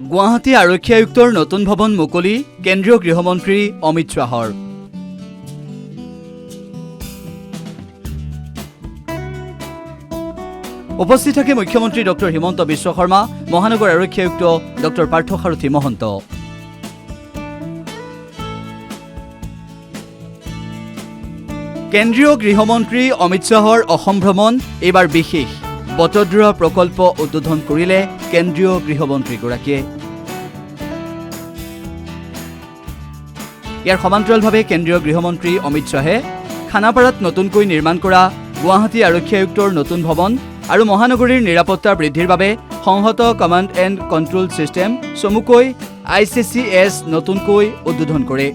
গুৱাহাটী আৰক্ষী আয়ুক্তৰ নতুন ভৱন মুকলি কেন্দ্ৰীয় গৃহমন্ত্ৰী অমিত শ্বাহৰ। উপস্থিত থাকে মুখ্যমন্ত্ৰী ডক্টৰ হিমন্ত বিশ্ব শৰ্মা, মহানগৰ আৰক্ষী আয়ুক্ত ডক্টৰ পাৰ্থসাৰথী মহন্ত। কেন্দ্ৰীয় গৃহমন্ত্ৰী অমিত শ্বাহৰ অসম ভ্ৰমণ এইবাৰ বিশেষ। বটদ্ৰৱা প্ৰকল্প উদ্বোধন কৰিলে কেন্দ্ৰীয় গৃহমন্ত্ৰীগৰাকীয়ে। ইয়াৰ সমান্তৰালভাৱে কেন্দ্ৰীয় গৃহমন্ত্ৰী অমিত শ্বাহে খানাপাৰাত নতুনকৈ নিৰ্মাণ কৰা গুৱাহাটী আৰক্ষী আয়ুক্তৰ নতুন ভৱন আৰু মহানগৰীৰ নিৰাপত্তা বৃদ্ধিৰ বাবে সংহত কমাণ্ড এণ্ড কণ্ট্ৰোল ছিষ্টেম চমুকৈ ICCS নতুনকৈ উদ্বোধন কৰে।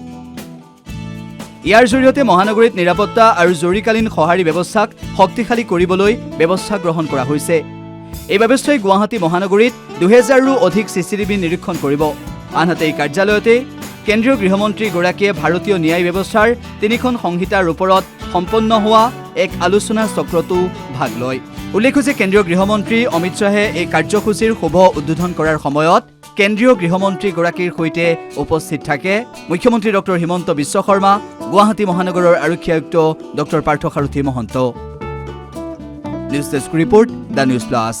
ইয়াৰ জৰিয়তে মহানগৰীত নিৰাপত্তা আৰু জৰুৰীকালীন সঁহাৰি ব্যৱস্থাক শক্তিশালী কৰিবলৈ ব্যৱস্থা গ্ৰহণ কৰা হৈছে। এই ব্যৱস্থাই গুৱাহাটী মহানগৰীত 2000ৰো অধিক CCTV নিৰীক্ষণ কৰিব। আনহাতে এই কাৰ্যালয়তে কেন্দ্ৰীয় গৃহমন্ত্ৰীগৰাকীয়ে ভাৰতীয় ন্যায় ব্যৱস্থাৰ 3খন সংহিতাৰ ওপৰত সম্পন্ন হোৱা এক আলোচনা চক্ৰতো ভাগ লয়। উল্লেখ্য যে কেন্দ্ৰীয় গৃহমন্ত্ৰী অমিত শ্বাহে এই কাৰ্যসূচীৰ শুভ উদ্বোধন কৰাৰ সময়ত কেন্দ্ৰীয় গৃহমন্ত্ৰীগৰাকীৰ সৈতে উপস্থিত থাকে মুখ্যমন্ত্ৰী ডক্টৰ হিমন্ত বিশ্ব শৰ্মা, গুৱাহাটী মহানগৰৰ আৰক্ষী আয়ুক্ত doctor Parthasarathi Mahanta. News desk report, the news plus.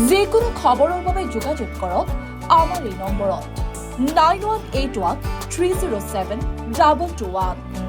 যিকোনো খবৰৰ বাবে যোগাযোগ কৰক আমাৰ এই নম্বৰত 9181 307 221।